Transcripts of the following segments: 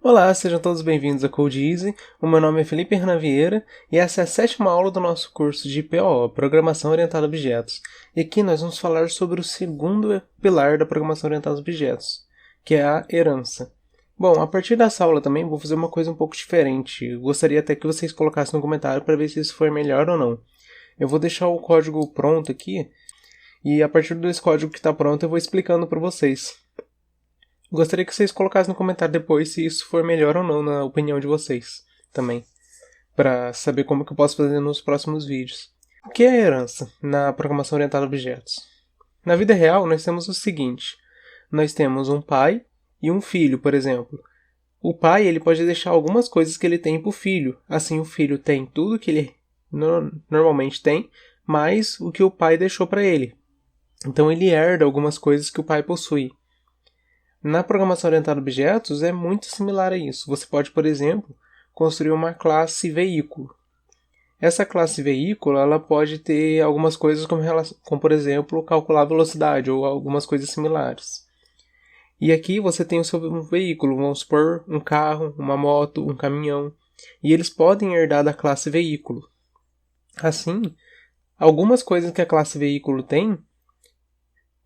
Olá, sejam todos bem-vindos a Code Easy. O meu nome é Felipe Hernan Vieira e essa é a 7ª aula do nosso curso de POO, Programação Orientada a Objetos. E aqui nós vamos falar sobre o segundo pilar da Programação Orientada a Objetos, que é a herança. Bom, a partir dessa aula também vou fazer uma coisa um pouco diferente. Eu gostaria até que vocês colocassem no comentário para ver se isso foi melhor ou não. Eu vou deixar o código pronto aqui e a partir desse código que está pronto eu vou explicando para vocês. Gostaria que vocês colocassem no comentário depois se isso for melhor ou não na opinião de vocês também, para saber como que eu posso fazer nos próximos vídeos. O que é herança na programação orientada a objetos? Na vida real, nós temos o seguinte: nós temos um pai e um filho, por exemplo. O pai ele pode deixar algumas coisas que ele tem para o filho. Assim, o filho tem tudo que ele normalmente tem, mais o que o pai deixou para ele. Então, ele herda algumas coisas que o pai possui. Na programação orientada a objetos é muito similar a isso. Você pode, por exemplo, construir uma classe veículo. Essa classe veículo ela pode ter algumas coisas como, por exemplo, calcular a velocidade ou algumas coisas similares. E aqui você tem o seu veículo, vamos supor um carro, uma moto, um caminhão, e eles podem herdar da classe veículo. Assim, algumas coisas que a classe veículo tem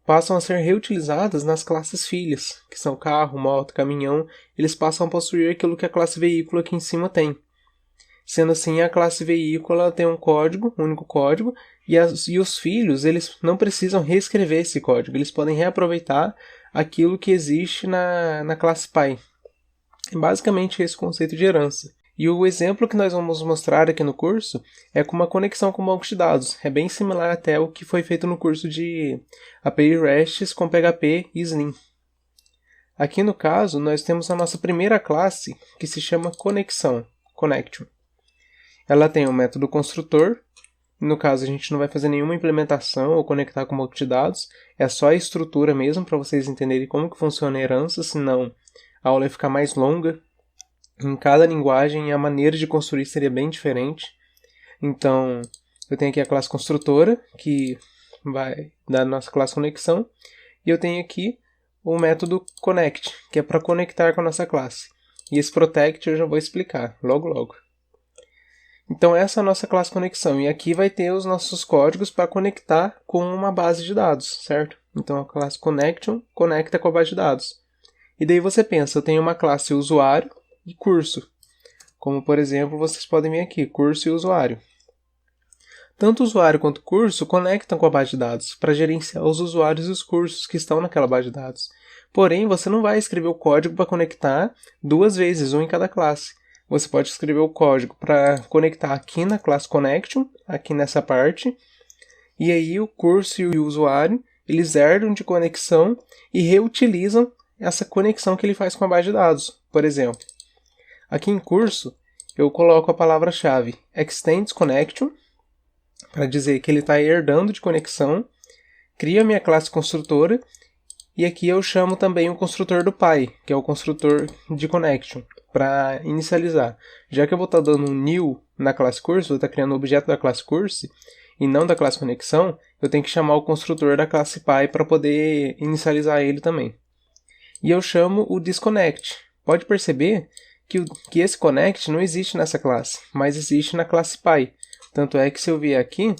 passam a ser reutilizadas nas classes filhas, que são carro, moto, caminhão, eles passam a possuir aquilo que a classe veículo aqui em cima tem. Sendo assim, a classe veículo ela tem um código, um único código, e os filhos eles não precisam reescrever esse código, eles podem reaproveitar aquilo que existe na classe pai. É basicamente esse conceito de herança. E o exemplo que nós vamos mostrar aqui no curso é com uma conexão com banco de dados. É bem similar até ao que foi feito no curso de API RESTs com PHP e Slim. Aqui no caso, nós temos a nossa primeira classe, que se chama conexão, connection. Ela tem um método construtor. No caso, a gente não vai fazer nenhuma implementação ou conectar com banco de dados. É só a estrutura mesmo, para vocês entenderem como que funciona a herança, senão a aula vai ficar mais longa. Em cada linguagem, a maneira de construir seria bem diferente. Então, eu tenho aqui a classe construtora, que vai dar a nossa classe conexão. E eu tenho aqui o método connect, que é para conectar com a nossa classe. E esse protect eu já vou explicar logo. Então, essa é a nossa classe conexão. E aqui vai ter os nossos códigos para conectar com uma base de dados, certo? Então, a classe connection conecta com a base de dados. E daí você pensa, eu tenho uma classe usuário e curso. Como, por exemplo, vocês podem ver aqui, curso e usuário. Tanto o usuário quanto o curso conectam com a base de dados para gerenciar os usuários e os cursos que estão naquela base de dados. Porém, você não vai escrever o código para conectar duas vezes, um em cada classe. Você pode escrever o código para conectar aqui na classe connection, aqui nessa parte, e aí o curso e o usuário, eles herdam de conexão e reutilizam essa conexão que ele faz com a base de dados. Por exemplo, aqui em curso, eu coloco a palavra-chave extends connection, para dizer que ele está herdando de conexão, crio a minha classe construtora, e aqui eu chamo também o construtor do pai, que é o construtor de connection, para inicializar. Já que eu vou estar dando um new na classe curso, vou estar criando um objeto da classe curso, e não da classe conexão, eu tenho que chamar o construtor da classe pai para poder inicializar ele também. E eu chamo o disconnect. Pode perceber que esse connect não existe nessa classe, mas existe na classe pai. Tanto é que se eu vier aqui,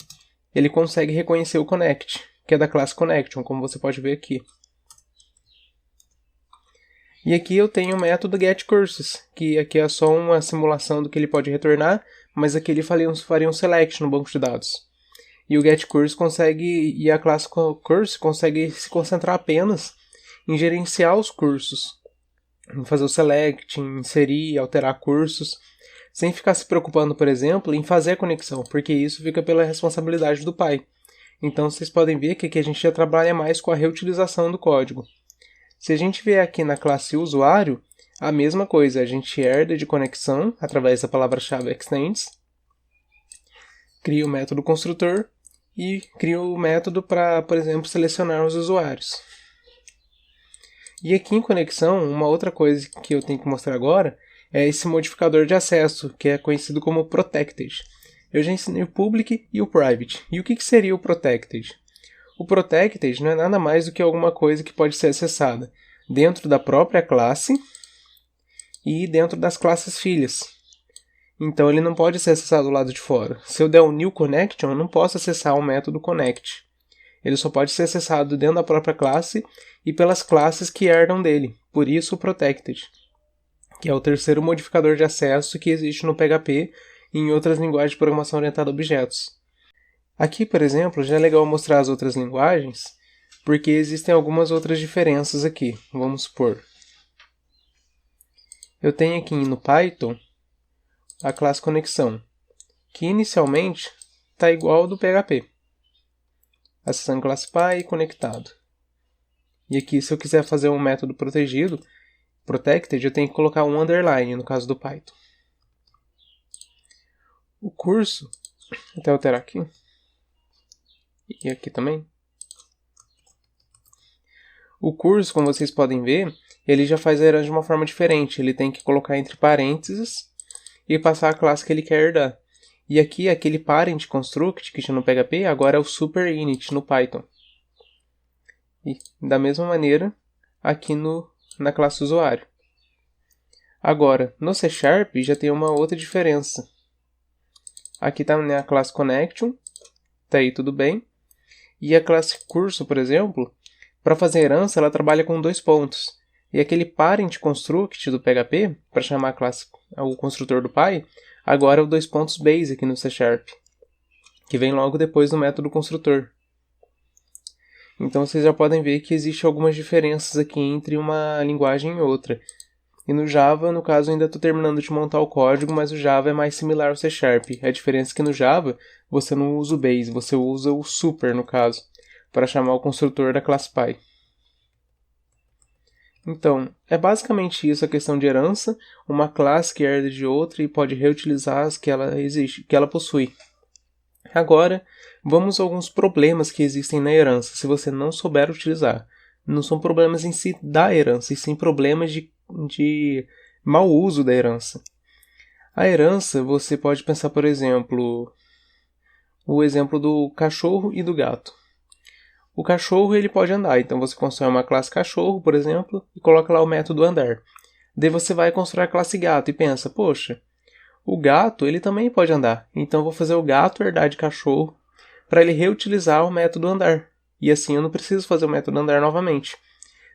ele consegue reconhecer o connect, que é da classe connection, como você pode ver aqui. E aqui eu tenho o método getCurses, que aqui é só uma simulação do que ele pode retornar, mas aqui ele faria um select no banco de dados. E o getCurse e a classe curse consegue se concentrar apenas em gerenciar os cursos, em fazer o select, em inserir, alterar cursos, sem ficar se preocupando, por exemplo, em fazer a conexão, porque isso fica pela responsabilidade do pai. Então vocês podem ver que aqui a gente já trabalha mais com a reutilização do código. Se a gente vier aqui na classe usuário, a mesma coisa, a gente herda de conexão através da palavra-chave extends, cria o método construtor e cria o método para, por exemplo, selecionar os usuários. E aqui em conexão, uma outra coisa que eu tenho que mostrar agora é esse modificador de acesso, que é conhecido como protected. Eu já ensinei o public e o private. E o que seria o protected? O protected não é nada mais do que alguma coisa que pode ser acessada dentro da própria classe e dentro das classes filhas. Então ele não pode ser acessado do lado de fora. Se eu der o new connection, eu não posso acessar o método connect. Ele só pode ser acessado dentro da própria classe e pelas classes que herdam dele. Por isso o protected, que é o terceiro modificador de acesso que existe no PHP e em outras linguagens de programação orientada a objetos. Aqui, por exemplo, já é legal mostrar as outras linguagens, porque existem algumas outras diferenças aqui. Vamos supor. Eu tenho aqui no Python a classe conexão, que inicialmente está igual ao do PHP. Acessando classe Py e conectado. E aqui, se eu quiser fazer um método protegido, protected, eu tenho que colocar um underline, no caso do Python. O curso, vou até alterar aqui, e aqui também. O curso, como vocês podem ver, ele já faz a herança de uma forma diferente. Ele tem que colocar entre parênteses e passar a classe que ele quer herdar. E aqui, aquele parent construct que tinha no PHP, agora é o super init no Python. E da mesma maneira, aqui na classe usuário. Agora, no C# já tem uma outra diferença. Aqui está a classe connection, tá aí tudo bem. E a classe curso, por exemplo, para fazer herança, ela trabalha com 2 pontos. E aquele parent construct do PHP, para chamar a classe, o construtor do Py, agora é o 2 pontos base aqui no C#, que vem logo depois do método construtor. Então vocês já podem ver que existem algumas diferenças aqui entre uma linguagem e outra. E no Java, no caso, eu ainda estou terminando de montar o código, mas o Java é mais similar ao C#. A diferença é que no Java você não usa o base, você usa o super, no caso, para chamar o construtor da classe Py. Então, é basicamente isso a questão de herança, uma classe que herda de outra e pode reutilizar as que ela possui. Agora, vamos a alguns problemas que existem na herança, se você não souber utilizar. Não são problemas em si da herança, e sim problemas de mau uso da herança. A herança, você pode pensar, por exemplo, o exemplo do cachorro e do gato. O cachorro ele pode andar, então você constrói uma classe cachorro, por exemplo, e coloca lá o método andar. Daí você vai construir a classe gato e pensa, poxa, o gato ele também pode andar, então eu vou fazer o gato herdar de cachorro para ele reutilizar o método andar. E assim eu não preciso fazer o método andar novamente.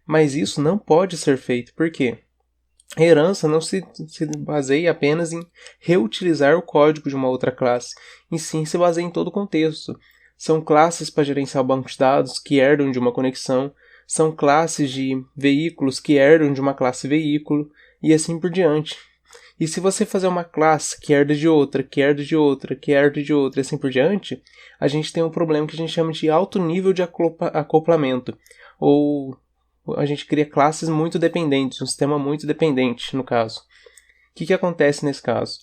Mas isso não pode ser feito, por quê? A herança não se baseia apenas em reutilizar o código de uma outra classe, e sim se baseia em todo o contexto. São classes para gerenciar o banco de dados que herdam de uma conexão, são classes de veículos que herdam de uma classe veículo, e assim por diante. E se você fazer uma classe que herda de outra, que herda de outra, que herda de outra, e assim por diante, a gente tem um problema que a gente chama de alto nível de acoplamento, ou a gente cria classes muito dependentes, um sistema muito dependente, no caso. O que acontece nesse caso?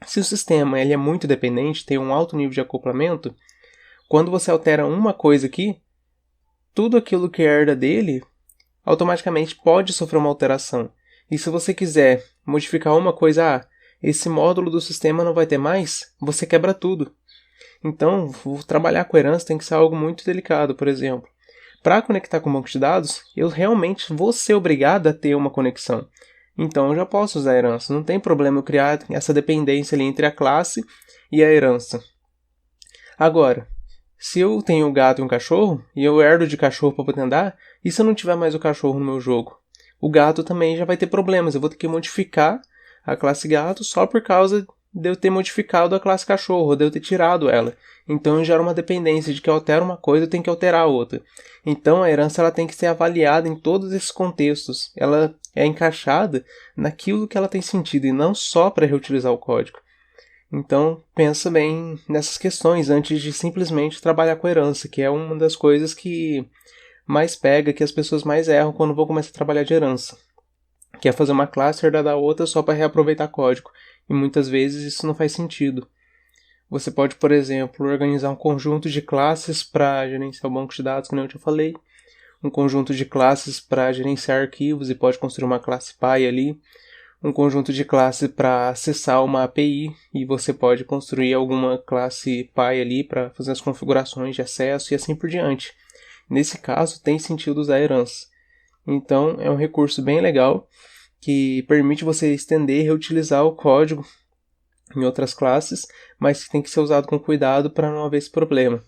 Se o sistema ele é muito dependente, tem um alto nível de acoplamento, quando você altera uma coisa aqui, tudo aquilo que herda dele, automaticamente pode sofrer uma alteração. E se você quiser modificar uma coisa, esse módulo do sistema não vai ter mais, você quebra tudo. Então, trabalhar com herança tem que ser algo muito delicado, por exemplo. Para conectar com o banco de dados, eu realmente vou ser obrigado a ter uma conexão. Então, eu já posso usar a herança. Não tem problema eu criar essa dependência ali entre a classe e a herança. Agora, se eu tenho um gato e um cachorro, e eu herdo de cachorro para poder andar, e se eu não tiver mais o cachorro no meu jogo? O gato também já vai ter problemas. Eu vou ter que modificar a classe gato só por causa de eu ter modificado a classe cachorro, de eu ter tirado ela. Então gera uma dependência de que eu altero uma coisa, eu tenho que alterar a outra. Então a herança ela tem que ser avaliada em todos esses contextos. Ela é encaixada naquilo que ela tem sentido e não só para reutilizar o código. Então pensa bem nessas questões antes de simplesmente trabalhar com herança, que é uma das coisas que mais pega, que as pessoas mais erram quando vão começar a trabalhar de herança. Que é fazer uma classe herdar da outra só para reaproveitar código. E muitas vezes isso não faz sentido. Você pode, por exemplo, organizar um conjunto de classes para gerenciar o banco de dados, como eu já falei. Um conjunto de classes para gerenciar arquivos e pode construir uma classe Py ali. Um conjunto de classes para acessar uma API e você pode construir alguma classe Py ali para fazer as configurações de acesso e assim por diante. Nesse caso, tem sentido usar herança. Então, é um recurso bem legal que permite você estender e reutilizar o código em outras classes, mas que tem que ser usado com cuidado para não haver esse problema.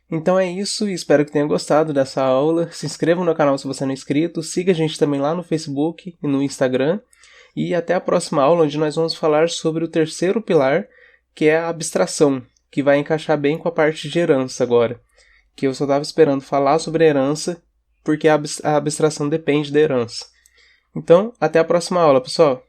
Então é isso, e espero que tenha gostado dessa aula. Se inscreva no canal se você não é inscrito, siga a gente também lá no Facebook e no Instagram, e até a próxima aula, onde nós vamos falar sobre o terceiro pilar, que é a abstração, que vai encaixar bem com a parte de herança agora, que eu só estava esperando falar sobre a herança, porque a abstração depende da herança. Então, até a próxima aula, pessoal!